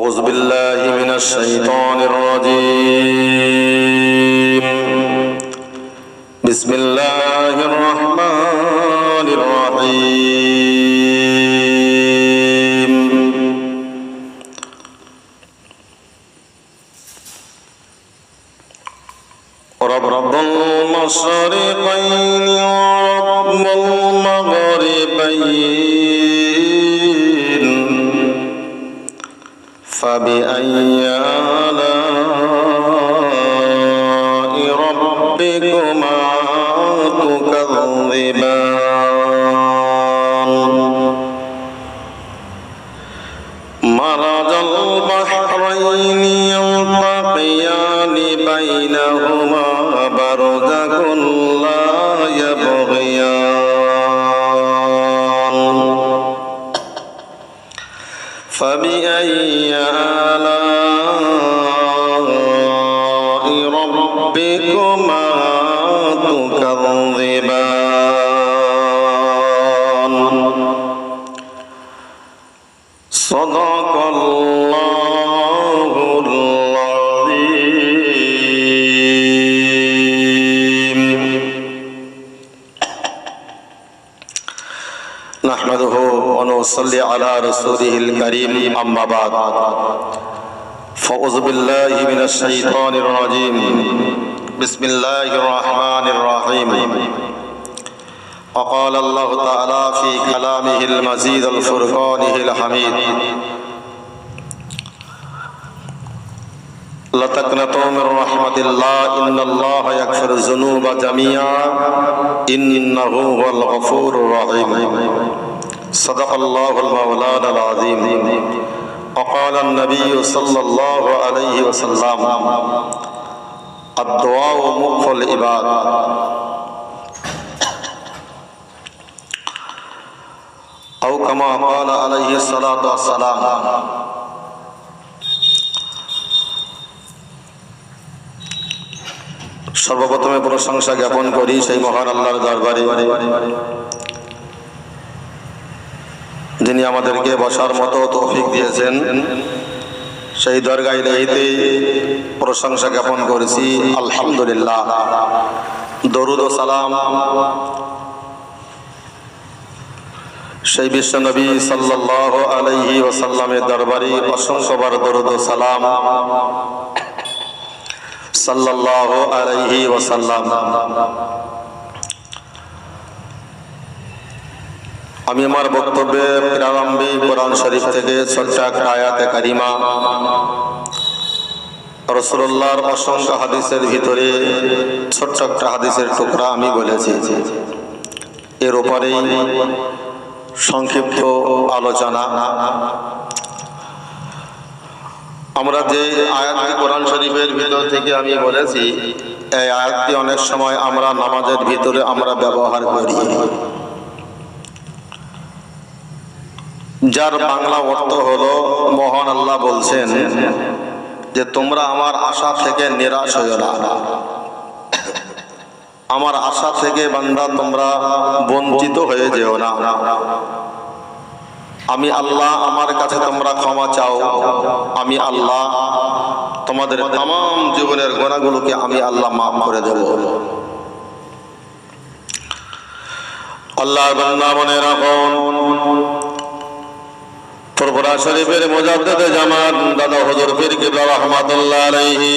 أعوذ بالله من الشيطان الرجيم بسم الله الرحمن الرحيم رب المشرقين ورب المغربين فبأي آلاء ربكما تكذبان مرج البحرين يلتقيان بينهما برزخ لا يبغيان فبأي آلاء ربكما تكذبان صدق الله العظيم نحمده ونصلي على رسوله الكريم أما بعد فأعوذ بالله من الشيطان الرجيم بسم الله الرحمن الرحيم وقال الله تعالى في كلامه المجيد الفرقانه الحميد لا تقنطوا من رحمة الله إن الله يغفر الذنوب جميعا إنه هو الغفور الرحيم صدق الله المولانا العظيم وقال النبي صلى الله عليه وسلم الدعاء مخ العباد أو كما قال عليه الصلاة والسلام সর্বপ্রথমে প্রশংসা জ্ঞাপন করি সেই মহান আল্লাহর দরবারে যিনি আমাদেরকে বসার মতো তৌফিক দিয়েছেন সেই দরগাহ ইলাহিতে প্রশংসা জ্ঞাপন করেছি আলহামদুলিল্লাহ দরুদ ও সালাম সেই বিশ্ব নবী সাল্লাল্লাহু আলাইহি ওয়াসাল্লামের দরবারে অসংখ্যবার দরুদ ও সালাম সাল্লাল্লাহু আলাইহি ওয়াসাল্লাম। আমি আমার বক্তব্যে প্রারম্ভে কোরআন শরীফ থেকে ছোট্ট একটা আয়াতে কারিমা রাসূলুল্লাহর অসংখ্য হাদিসের ভিতরে ছোট্ট একটা হাদিসের টুকরা আমি বলেছি, এর উপরেই সংক্ষিপ্ত আলোচনা। আমরা যে আয়াতটি কোরআন শরীফের ভিতর থেকে আমি বলেছি, এই আয়াতটি অনেক সময় আমরা নামাজের ভিতরে আমরা ব্যবহার করি, যার বাংলা অর্থ হলো মহান আল্লাহ বলছেন যে তোমরা আমার আশা থেকে নিরাশ হইও না, আমার আশা থেকে বান্দা তোমরা বঞ্চিত হয়ে যেও না। আমি আল্লাহ আমার কাছে তোমরা ক্ষমা চাও, আমি আল্লাহ তোমাদের तमाम জীবনের গুনাহগুলোকে আমি আল্লাহ মাফ করে দেব। আল্লাহর বান্দা মনে রাখুন, ফুরফুরা শরীফের মুজাদ্দিদ জামাত দাদা হুজুর পীর কিবলা রাহমাতুল্লাহ আলাইহি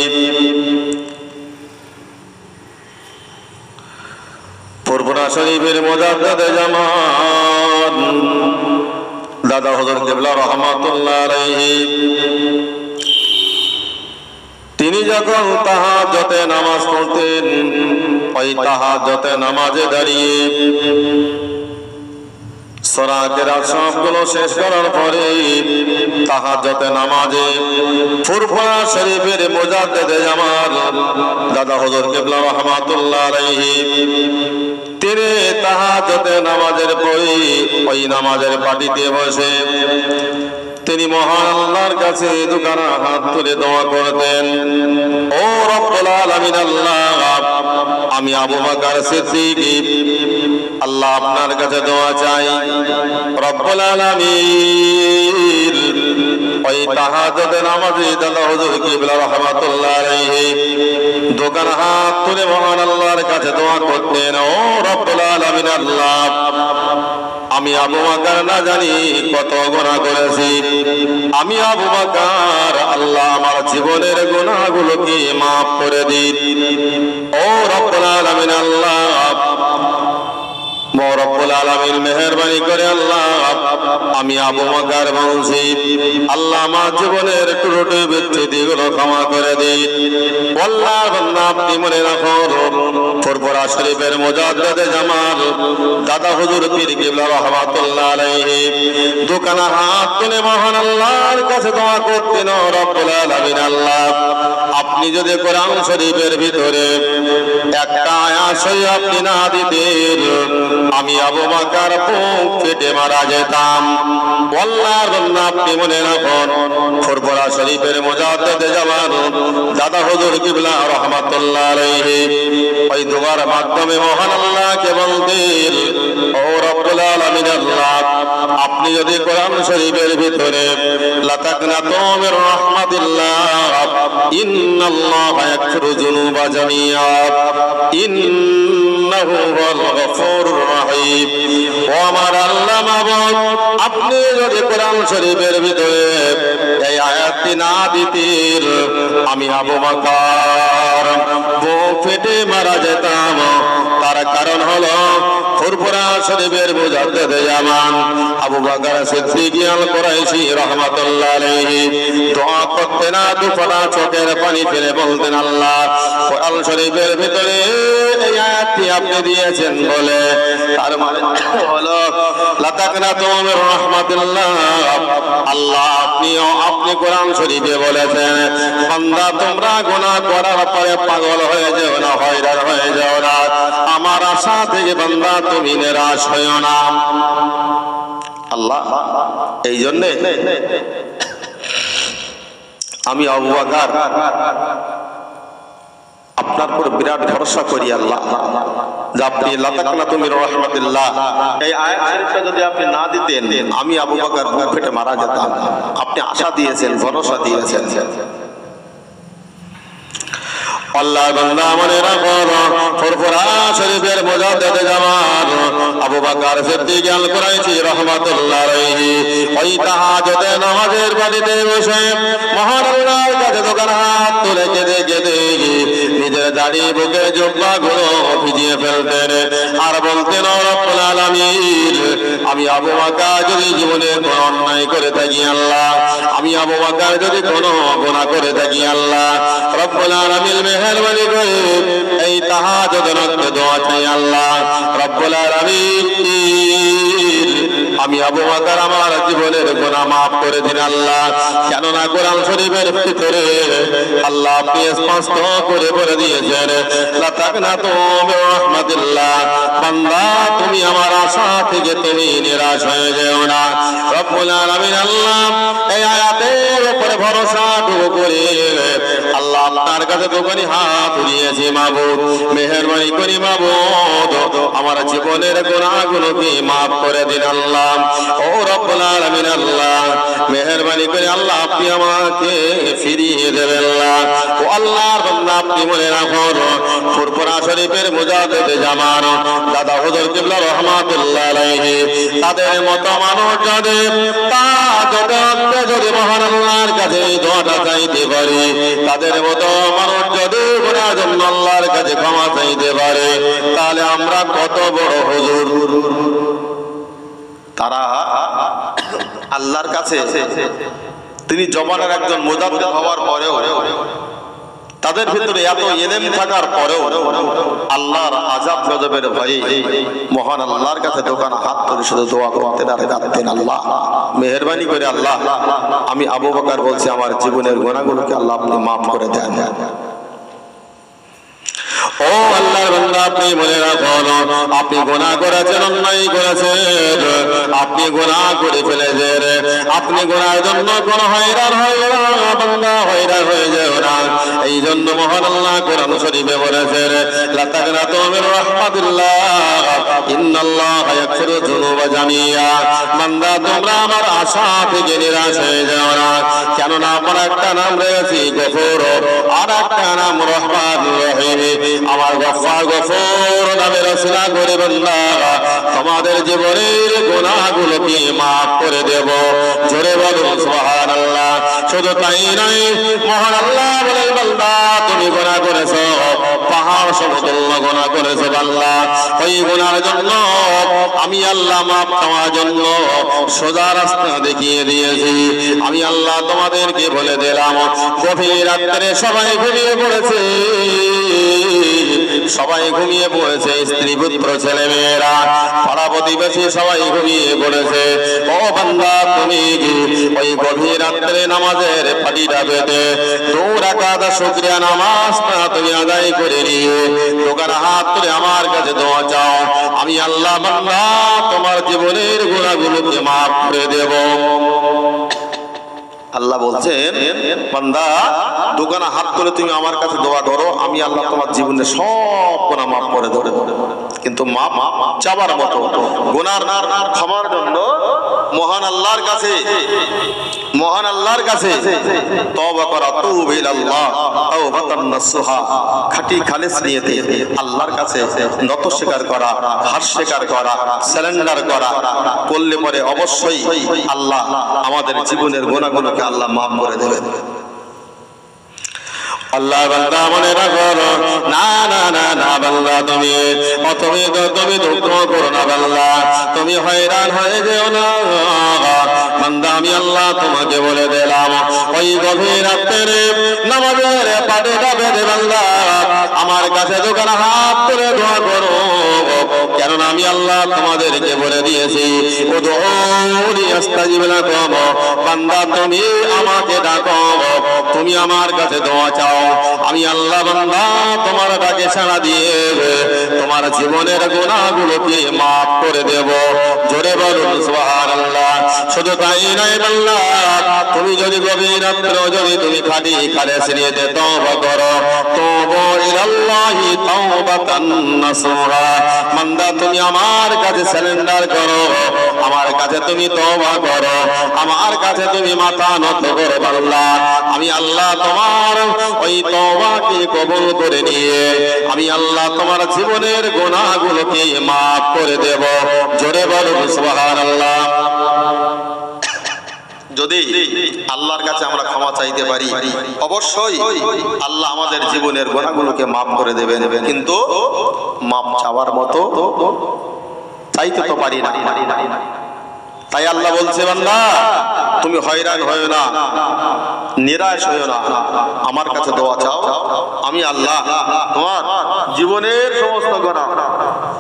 ফুরফুরা শরীফের মুজাদ্দিদ জামাত দাদা হুজুর কিবলা রাহমাতুল্লাহ আলাইহি তিনি যখন তাহাজ্জুদে নামাজ পড়তেন, ওই তাহাজ্জুদে নামাজে দাঁড়িয়ে সূরা কেরাত সবগুলো শেষ করার পরে তাহাজ্জুদে নামাজে ফুরফুরা শরীফের মুজাদ্দিদ জামাত দাদা হুজুর কিবলা রাহমাতুল্লাহ আলাইহি তিনি তাহাজ্জুদে নামাজের পরে ওই নামাজের পাটিতে বসে তিনি মহান আল্লাহর কাছে দুখানা হাত তুলে দোয়া করতেন, ও রব্বুল আলামিন আল্লাহ, আমি আবু বকর সিদ্দিক আল্লাহ আপনার কাছে দোয়া চাই, রব্বুল আলামিন ওই তাহাজ্জুদে নামাজি দাদা হুজুর কিবলা রাহমাতুল্লাহ আলাইহি দোকান হাত তুলে মহান আল্লাহর কাছে দোয়া করতেন, ও রব্বুল আলামিন আল্লাহ, আমি আবু বকর না জানি কত গুনাহ করেছি, আমি আবু বকর আল্লাহ আমার জীবনের গুনাহগুলোকে maaf করে দিন। ও রব্বুল আলামিন আল্লাহ, রব্বুল আলামিন মেহেরবানি করে আল্লাহ আমি আবু বকর বলছি, আল্লাহ আমার জীবনের ত্রুটি বিচ্যুতিগুলো ক্ষমা করে দিন। আল্লাহর বান্দা আপনি মনে রাখুন, ফুরফুরা শরীফের মুজাদ্দিদে জামাল দাদা হুজুর পীর কিবলা রাহমাতুল্লাহ আলাইহি দোকানে হাত তুলে মহান আল্লাহর কাছে দোয়া করতেন, রব্বুল আলামিন আল্লাহ, আপনি যদি কোরআন শরীফের ভিতরে একটা আয়াত সহি আপনি না দিতেন, আমি আবু বকর বুক ফেটে মারা যেতাম। আল্লাহর বান্দা আপনি মনে রাখুন, ফুরফুরা শরীফের মুজাদ্দিদে জামান দাদা হুজুর কিবলা রাহমাতুল্লাহ আলাইহি ওই দোয়ার মাধ্যমে মহান আল্লাহকে বলতেন, ও রব্বুল আলামিন আল্লাহ, আপনি যদি কোরআন শরীফের ভিতরে লা তাকনাতু মির রাহমাতিল্লাহ ইন্নাল্লাহা ইয়াগফিরু যুনুবা জামিআ ইন্নাহু হুয়াল গফুরুর রহিম, ও আমার আল্লাহ মাবুদ, আপনি যদি কোরআন শরীফের ভিতরে এই আয়াতটি না দিতেন, আমি আবু বকর বুক ফেটে মারা যেতাম। তার কারণ হলো ফুরফুরা শরীফের মুজাদ্দিদে জামান আবু বকর সিদ্দিক আল কুরাইশি রাহমাতুল্লাহ আলাইহি দোয়া করতেন না, দুফোঁটা চোখের পানি ফেলে বলতেন, আল্লাহ কোরআন শরীফের ভিতরে এই আয়াতটি আপনি দিয়েছেন বলে তার মানে হলো লা তাকনাতু মির রাহমাতিল্লাহ, আল্লাহ আপনি কোরআন শরীফে বলেছেন, বান্দা তোমরা গুনাহ করার পরে পাগল হয়ে যাও না, হয়রান হয়ে যাও না, আমার আশা থেকে বান্দা তুমি নিরাশ হইও না। আল্লাহ এই জন্যে আমি আবু বকর আপনার উপর বিরাট ভরসা করি আল্লাহ, যে আপনি লা তাকনাতু মির রাহমাতিল্লাহ এই আয়াত শরীফটা যদি আপনি না দিতেন, আমি আবু বকর বুক ফেটে মারা যেতাম। আপনি আশা দিয়েছেন, ভরসা দিয়েছেন। আল্লাহ বান্দা মনে রাখুন, ফুরফুরা শরীফের মুজাদ্দিদে জামান আবু বকর সিদ্দিক আল কুরাইশি রাহমাতুল্লাহ আলাইহি ওই তাহাজ্জুদে নামাজের বাড়িতে বসে মহান আল্লাহর কাছে দোকান হাত তুলে কেঁদে কেঁদে নিজের দাড়ি বুকে জুব্বাগুলো ভিজিয়ে ফেলতেন আর বলতেন, রব্বুল আলামিন, আমি আবু বকর যদি জীবনে কোনো অন্যায় করে থাকি আল্লাহ, আমি আবু বকর যদি কোনো গুনাহ করে থাকি আল্লাহ, রব্বুল আলামিন মেহেরবানি করে এই তাহাজ্জুদের রাতে দোয়া চাই আল্লাহ, রব্বুল আলামিন, আমি আবু বকর আমার জীবনের গুনাহ maaf করে দিন আল্লাহ। কেননা কোরআন শরীফের ভিতরে আল্লাহ আপনি স্পষ্ট করে বলে দিয়েছেন, লা তাকনাতু মির রাহমাতিল্লাহ, বান্দা তুমি আমার আশা থেকে তুমি নিরাশ হয়ে যেও না। রব্বুল আলামিন আল্লাহ এই আয়াতের উপরে ভরসা করে আল্লাহ আপনার কাছে দোকানি হাত উঠিয়েছি, মাবুদ মেহেরবানি করি মাবুদ আমার জীবনের গুনাহগুলোকে maaf করে দিন আল্লাহ। ও রব্বুল আলামিন আল্লাহ মেহেরবানি করে আল্লাহ আপনি আমাকে ফিরিয়ে দেবেন আল্লাহ। ও আল্লাহর বান্দা আপনি মনে রাখুন, ফুরফুরা শরীফের মুজাদ্দিদে জামান দাদা হুজুর কিবলা রাহমাতুল্লাহ আলাইহি তাদের মতো মানুষ যদি মহান আল্লাহর কাছে দোয়াটা চাইতে পারে, তাদের মতো মানুষ যদি গুনার জন্য আল্লাহর কাছে ক্ষমা চাইতে পারে, তাহলে আমরা কত বড় হুজুর। তারা আল্লাহর কাছে তিনি জবানের একজন মুজাদ্দিদ হওয়ার পরেও তাদের ভিতরে এত ইলম থাকার পরেও আল্লাহর আযাব গজবের ভয়ে মহান আল্লাহর কাছে দোকানে হাত তুলে শুধু দোয়া করতেন আর কাঁদতেন, আল্লাহ মেহেরবানি করে আল্লাহ আমি আবু বকর বলছি আমার জীবনের গুনাহগুলোকে আল্লাহ আপনি maaf করে দেন। ও আল্লাহর বান্দা, আপনি মনে রাখুন, আপনি গুনাহ করেছেন, অন্যায় করেছেন, আপনি গুনাহ করে ফেলেছেন। আপনি গুনাহের জন্য কোন হয়রান হয়ে না বান্দা, হয়রান হয়ে যাও না। এই জন্য মহান আল্লাহ কোরআন শরীফে বলেছেন, লা তাগনাতু মির রাহমাতিল্লাহ ইন্নাল্লাহা ইয়াগফিরু যুনুবা জামিয়া। বান্দা, তোমরা আমার আশা থেকে নিরাশ হয়ে যাও না, কেননা আমার একটা নাম রয়েছে গফুর, আর একটা নাম রহমান রহিম। আমার গফফার গফুর নামের রচনা করে বান্দা তোমাদের জীবনের গুনাহগুলোকে মাফ করে দেব। জোরে বলুন সুবহানাল্লাহ। শুধু তাই নয়, মহান আল্লাহ বলেন, বান্দা তুমি গুনাহ করেছো, পাহাড় সমতুল্য গুনাহ করেছো বান্দা, ওই গুনার জন্য আমি আল্লাহ মাফ চাওয়ার জন্য সোজা রাস্তা দেখিয়ে দিয়েছি। আমি আল্লাহ তোমাদেরকে বলে দিলাম, গভীর রাত্রে সবাই ঘুমিয়ে পড়েছে, সবাই ঘুমিয়ে পড়েছে, স্ত্রী পুত্র ছেলে মেয়েরা পাড়া প্রতিবেশী সবাই ঘুমিয়ে পড়েছে। ও বান্দা, তুমি ওই গভীর রাত্রে নামাজের পাটিটা পেতে 2 রাকাত শুকরিয়া নামাজটা তুমি আদায় করে নিয়ে দোকান হাত তুলে আমার কাছে দোয়া চাও। আমি আল্লাহ বান্দা তোমার জীবনের গুনাহগুলোকে মাফ করে দেব। আল্লাহ বলছেন, বান্দা দোকানে হাত তুলে তুমি আমার কাছে দোয়া করো, আমি আল্লাহ তোমার জীবনের সব গুনাহ মাফ করে দেব। কিন্তু মাফ চাবার মতো গুনার ক্ষমার জন্য মহান আল্লাহর কাছে তওবা করা, তুব ইলাল্লাহ তাওবাতান নাসুহা, খাঁটি খালেস নিয়তে আল্লাহর কাছে নত স্বীকার করা, হার স্বীকার করা, সারেন্ডার করা করলে পরে অবশ্যই আল্লাহ আমাদের জীবনের গুনাহগুলোকে আল্লাহ মাফ করে দেবেন। আল্লাহ বান্দা মনে রাখো, না না না না বান্দা, তুমি দুঃখ করো না বান্দা, তুমি হয়রান হয়ে যেও না বান্দা। আমি আল্লাহ তোমাকে বলে দিলাম, ওই গভীর রাত্রে নামাজের পাটিটা বেঁধে বান্দা আমার কাছে দোকান হাত তুলে দোয়া করো, কেননা আমি আল্লাহ তোমাদেরকে বলে দিয়েছি, উদউনি আস্তাজিব লাকুম। বান্দা তুমি আমাকে ডাকো, তুমি আমার কাছে দোয়া চাও, আমি আল্লাহ বান্দা তোমার ডাকে সাড়া দিয়ে তোমার জীবনের গুনাহগুলোকে মাফ করে দেব। জোরে বলুন সুবহানাল্লাহ। শুধু তাই নয় বান্দা, তুমি যদি গভীর রাত্রে যদি তুমি খাঁটি খালেস নিয়তে তওবা করো, তুবু ইলাল্লাহি তাওবাতান নাসুহা। বান্দা তুমি আমার কাছে সারেন্ডার করো, আমার কাছে তুমি তওবা করো, আমার কাছে তুমি মাথা নত করো বান্দা, আমি আল্লাহ তোমার ওই তওবাকে কবুল করে নিয়ে আমি আল্লাহ তোমার জীবনের গুনাহগুলোকে মাফ করে দেব। জোরে বলুন সুবহানাল্লাহ। যদি আল্লাহর কাছে আমরা ক্ষমা চাইতে পারি, অবশ্যই আল্লাহ আমাদের জীবনের গুনাহগুলোকে মাফ করে দেবেন। কিন্তু মাফ চাওয়ার মতো চাইতে তো পারি না। তাই আল্লাহ বলছে, বান্দা তুমি হয়রান হয়ো না, নিরাশ হয়ো না, আমার কাছে দোয়া চাও, আমি আল্লাহ তোমার জীবনের সমস্ত গুনাহ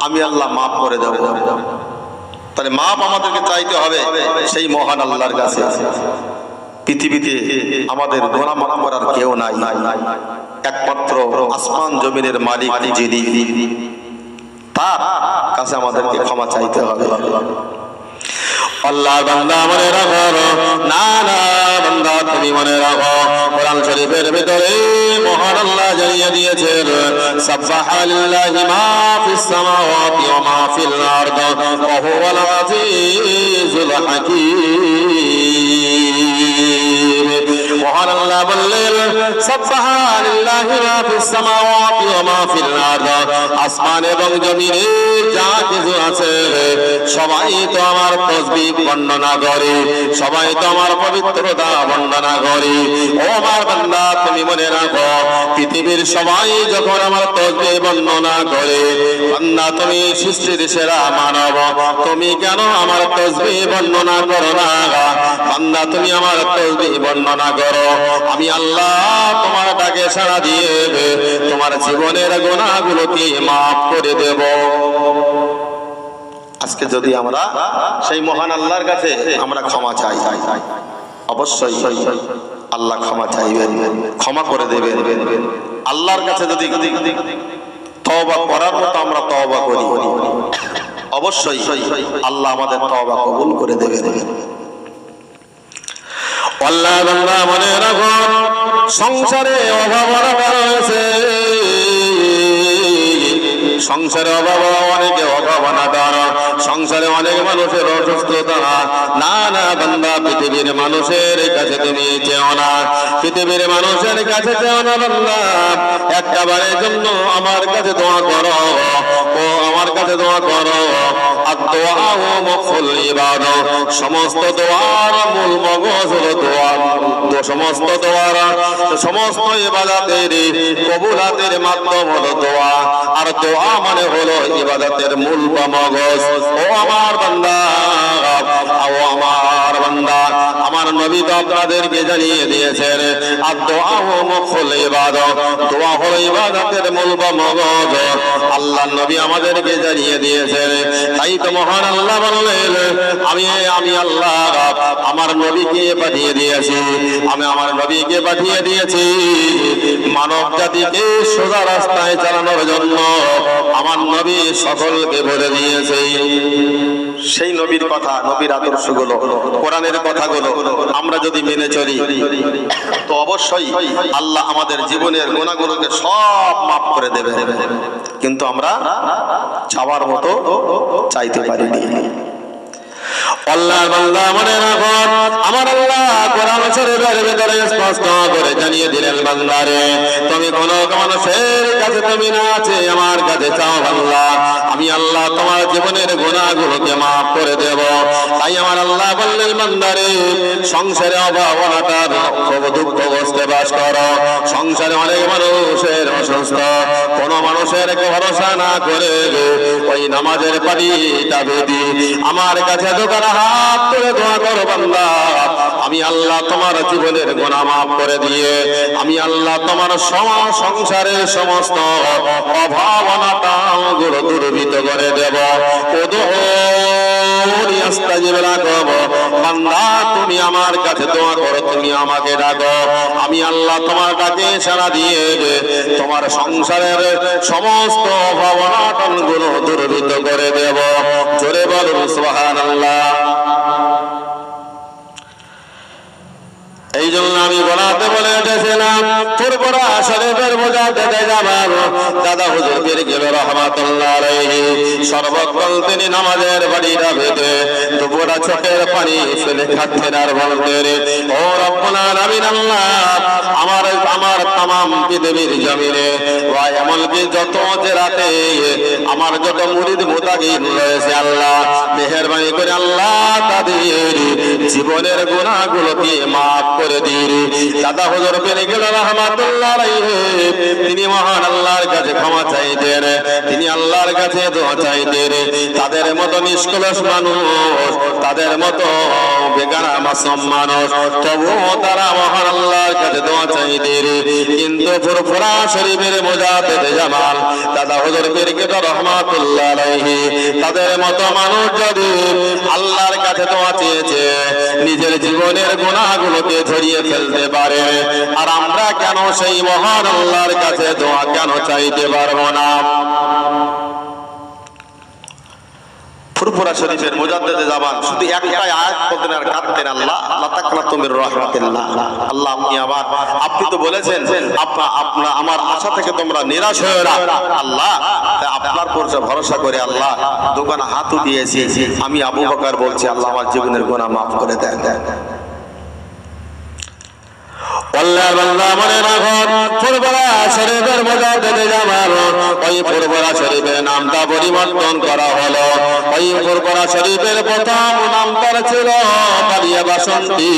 আমি আল্লাহ মাফ করে দেব। তাহলে মাপ আমাদেরকে চাইতে হবে সেই মহান আল্লাহর কাছে। পৃথিবীতে আমাদের গুনাহ মাফ করার কেউ নাই, একমাত্র আসমান জমিনের মালিক যিনি, তার কাছে আমাদেরকে ক্ষমা চাইতে হবে। আল্লাহ বান্দা মনে রাখো, না না বান্দা তুমি মনে রাখো, কোরআন শরীফের ভিতরে মহান আল্লাহ জানিয়ে দিয়েছেন, সাব্বাহা লিল্লাহি মা ফিস সামাওয়াতি ওয়া মা ফিল আরদ ওয়া হুয়াল আজিজুল হাকীম। মহান আল্লাহ বললেন, সাব্বাহা লিল্লাহি মা ফিস সামাওয়াতি ওয়া মা ফিল আরদ, আসমান এবং জমিনে যা কিছু আছে সবাই তো আমার তাসবিহ বর্ণনা করে, সবাই তো আমার পবিত্রতা বর্ণনা করে। ও আমার বান্দা তুমি মনে রাখো, পৃথিবীর সবাই যখন আমার তাসবিহ বর্ণনা করে, বান্দা তুমি সৃষ্টির সেরা মানব, তুমি কেন আমার তাসবিহ বর্ণনা করো না? বান্দা তুমি আমার তাসবিহ বর্ণনা করো, আমি আল্লাহ তোমার ডাকে সাড়া দিয়ে তোমার জীবনের গুনাহগুলোকে মাফ করে দেব। আজকে যদি আমরা সেই মহান আল্লাহর কাছে আমরা ক্ষমা চাই, অবশ্যই আল্লাহ ক্ষমা চাইবেন, ক্ষমা করে দেবেন। আল্লাহর কাছে যদি তওবা করার মতো আমরা তওবা করি, অবশ্যই আল্লাহ আমাদের তওবা কবুল করে দেবেন। আল্লাহ বান্দা মনে রাখো, সংসারে অভাব রয়েছে, সংসারে অভাব, অনেকে অভাবনাদার, সংসারে অনেক মানুষের অসুস্থতা। না না বান্দা, পৃথিবীর মানুষের কাছে তুমি চেও না, পৃথিবীর মানুষের কাছে চেও না বান্দা, একটা বারের জন্য আমার কাছে দোয়া করো, ও আমার কাছে দোয়া করো। আর দোয়া ও মুখুল ইবাদত, সমস্ত দোয়ার মূল মগজ হলো দোয়া। সমস্ত দোয়ার, সমস্ত ইবাদতের কবুলাতের মাধ্যম হলো দোয়া, আর দোয়া মানে হলো ইবাদতের মূল বা মগজ। ও আমার বান্দা, ও আমার বান্দা, আমার নবী তো আপনাদেরকে জানিয়ে দিয়েছেন, আর দোয়া ও মুখুল ইবাদত, দোয়া হলো ইবাদতের মূল বা মগজ। আল্লাহ নবী আমাদেরকে জানিয়ে দিয়েছেন, তাই তো মহান আল্লাহ বললেন, আমি আল্লাহ আমার নবীকে পাঠিয়ে দিয়েছি, আমি আমার নবীকে পাঠিয়ে দিয়েছি মানব জাতিকে সোজা রাস্তায় চালানোর জন্য। আমার নবী সকলকে বলে দিয়েছে। সেই নবীর কথা, নবীর আদর্শগুলো, কোরআনের কথাগুলো আমরা যদি মেনে চলি, তো অবশ্যই আল্লাহ আমাদের জীবনের গুনাহগুলোকে সব মাফ করে দেবে। কিন্তু আমরা চাওয়ার মতো চাইতে পারিনি। আল্লাহর বান্দা মনে রাখো, আমার আল্লাহ কোরআন শরীফের ভিতরে স্পষ্ট করে জানিয়ে দিলেন, বান্দারে তুমি কোন মানুষের কাছে তুমি না আছে আমার কাছে চাও আল্লাহ, আমি আল্লাহ তোমার জীবনের গুনাহগুলোকে মাফ করে দেব। তাই আমার আল্লাহ বললেন, বান্দারে সংসারে অভাব অনাটন খুব দুঃখ কষ্টে বাস করো, সংসারে অনেক মানুষের অসুস্থ, কোন মানুষের ভরসা না করে ওই নামাজের পানিটা বেদি আমার কাছে দোকান হাত তুলে দোয়া করো, বান্দা আমি আল্লাহ তোমার জীবনের গুনাহ মাফ করে দিয়ে আমি আল্লাহ তোমার সংসারের সমস্ত অভাব অনাটন গুলো দূরীভূত করে দেব। বান্দা তুমি আমার কাছে দোয়া করো, তুমি আমাকে ডাকো, আমি আল্লাহ তোমার ডাকে সাড়া দিয়ে তোমার সংসারের সমস্ত অভাব অনাটন গুলো দূরীভূত করে দেব। জোরে বলুন সুবহানাল্লাহ। এই জন্য আমি বলাতে বলে উঠেছিলাম, ফুরফুরা শরীফের বোঝা দিতে যাবার দাদা হুজুর পীর কেবলা রাহমাতুল্লাহ আলাইহি সর্বক্ষণ তিনি নামাজের বাড়িটা বেঁধে দুপুরা চোখের পানি ফেলে খাচ্ছেন আর বলতেন, ও রব্বুল আলামিন আল্লাহ, আমার তামাম পৃথিবীর জমিনে এমনকি যত যে রাতে আমার যত মুরিদ মুতাকিন রয়েছে আল্লাহ, মেহেরবানি করে আল্লাহ তাদের জীবনের গুনাহগুলোকে মাফ করে দিন। দাদা হুজুর পীর কেবলা রাহমাতুল্লাহ আলাইহি তিনি মহান আল্লাহর কাছে ক্ষমা চাইতেন, তিনি আল্লাহর কাছে দোয়া চাইতেন। তাদের মতো নিষ্কলুষ মানুষ, তাদের মতো বেগানা মাসুম মানুষ, তবুও তারা মহান আল্লাহর কাছে দোয়া চাইতেন। কিন্তু ফুরফুরা শরীফের মুজাদ্দিদ জামাল দাদা হুজুর পীর কেবলা রাহমাতুল্লাহ আলাইহি তাদের মতো মানুষ যদি আল্লাহর কাছে দোয়া চেয়েছে, নিজের জীবনের গুনাহগুলোকে ঝরিয়ে ফেলতে পারে, আর আমরা কেন সেই মহান আল্লাহর কাছে দোয়া কেন চাইতে পারবো না? ফুরফুরা শরীফের মুজাদ্দিদে জামান শুধু একটাই আয়াত বলতেন আর কাঁদতেন, আল্লাহ লা তাকনাতু মির রাহমাতিল্লাহ, আল্লাহ আপনি তো বলেছেন আপনার আমার আশা থেকে তোমরা নিরাশ হয়ো না, আল্লাহ আপনার উপর ভরসা করে আল্লাহ দোকানে হাত উঠিয়েছি, আমি আবু বকর বলছি আল্লাহ আমার জীবনের গুনাহ মাফ করে দেন। আল্লাহ বান্দা মনে রাখো, ফুরফুরা শরীফের মুজাদ্দিদে জামান ওই ফুরফুরা শরীফের নামটা পরিবর্তন করা হলো। ওই ফুরফুরা শরীফের প্রথম নামটা ছিল বালিয়া বাসন্তী,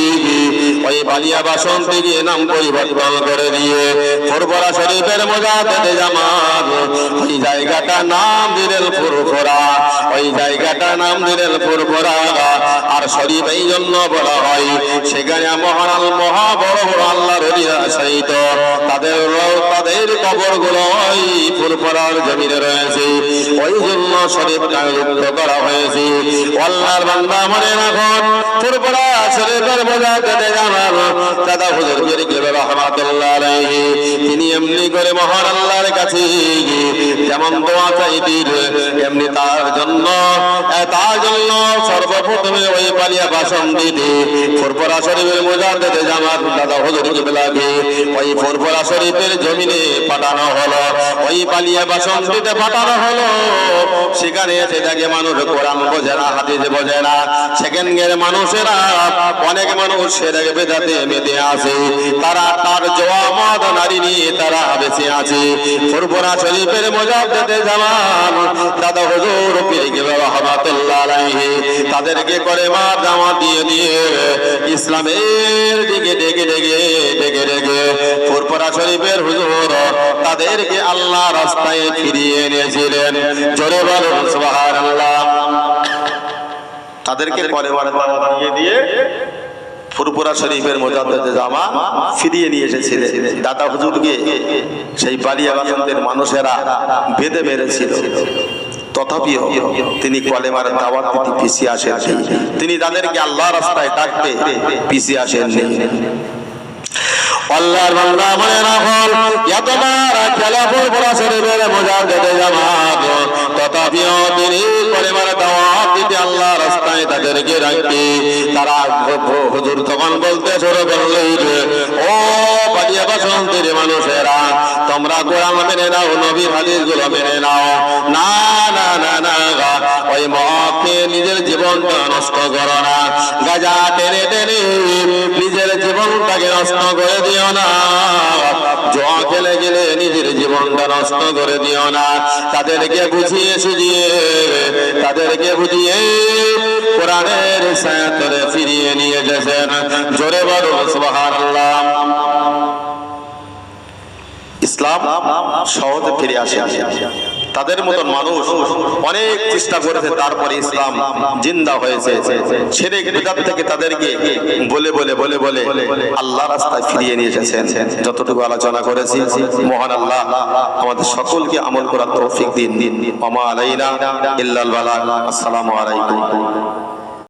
ওই বালিয়া বাসন্তী নাম পরিবর্তন করে দিয়ে ফুরফুরা শরীফের মুজাদ্দিদে জামান ওই জায়গাটা নাম দিলেন ফুরফুরা, ওই জায়গাটা নাম দিলেন ফুরফুরা। আর শরীফ এই জন্য বলা হয় সেখানে মহা বড় বড় আল্লাহর ওলিরা শহীদ, তাদের কবরগুলো ওই ফুরফুরার জমিনে রয়েছে, ওই জন্য শরীফটা যুক্ত করা হয়েছে। আল্লাহর বান্দা মনে রাখুন, ফুরফুরা শরীফের মুজাদ্দিদে জামান দাদা হুজুর কেবলা রাহমাতুল্লাহ আলাইহি তিনি এমনি করে মহান আল্লাহর কাছে যেমন দোয়া চাইতেন এমনি তার জন্য সর্বপ্রথমে ওই পালিয়া বাসন দিতে ফুরফুরা শরীফের মুজাদ্দিদে জামাত দাদা হুজুর কেবলাকে ওই ফুরফুরা শরীফের জমিনে পাঠানো হলো, ওই পালিয়া বাসন দিতে পাঠানো হলো। সেখানে এসে দেখে মানুষ কোরআন বোঝে না, হাদিস বোঝে না, সেখানকার মানুষেরা অনেক মানুষ সেটাকে বেদাতে মেতে আছে, তারা তার জওয়ামত নারী নিয়ে তারা বেঁচে আছে। ফুরফুরা শরীফের মুজাদ্দিদে জামাত দাদা হুজুর পীর কেবলা রাহমাতুল্লাহ আলাইহি তাদেরকে কলেমা দাওয়াত দিয়ে দিয়ে ইসলামের দিকে ডেকে ডেকে ডেকে ডেকে ফুরফুরা শরীফের হুজুর তাদেরকে আল্লাহ রাস্তায় ফিরিয়ে এনেছিলেন। জোরে বলুন সুবহানাল্লাহ। তাদেরকে কলেমার দাওয়াত দিয়ে দিয়ে ফুরফুরা শরীফের মুজাদ্দিদে জামাত ফিরিয়ে নিয়ে এসেছিলেন। দাদা হুজুরকে সেই বালিয়াবাসন্তের মানুষেরা বেঁধে মেরেছিল, তথাপিও তিনি কলেমার দাওয়াত দিতে পিছিয়ে আসেন, তিনি তাদেরকে আল্লাহ রাস্তায় ডাকতে পিছিয়ে আসেননি। আল্লাহর বান্দা মনে রাখুন, এতবার খেলা ফুরফুরা শরীফের মুজাদ্দিদে জামাত, তথাপিও তিনি কলেমার দাওয়াত দিতে আল্লাহ রাস্তায় তাদেরকে ডাকতে তারা হুজুর তখন বলতে শুরু করলেন, ও বালিয়াবাসন্তের মানুষেরা তোমরা কোরআন মেনে নাও, নবীর হাদিসগুলো মেনে নাও, না না না না ওই মদকে নিজের জীবনটা নষ্ট করো না, গাঁজা টেনে টেনে নিজের জীবনটাকে নষ্ট করে দিও না, জুয়া খেলে গেলে নিজের জীবনটা নষ্ট করে দিও না। তাদেরকে বুঝিয়ে সুঝিয়ে তাদেরকে বুঝিয়ে কোরআনের ছায়াতলে ফিরিয়ে নিয়ে গেছেন। জোরে বলুন সুবহানাল্লাহ। ইসলাম সহজে ফিরে আসে। তাদের মতন মানুষ অনেক চেষ্টা করেছে, তারপরে ইসলাম জিন্দা হয়েছে। শিরক বিদআত থেকে তাদেরকে বলে বলে বলে বলে আল্লাহ রাস্তায় ফিরিয়ে নিয়ে এসেছেন। যতটুকু আলোচনা করেছি মহান আল্লাহ আমাদের সকলকে আমল করার তৌফিক দিন। ওয়া মা আলাইনা ইল্লাল বালাগ। আসসালামু আলাইকুম।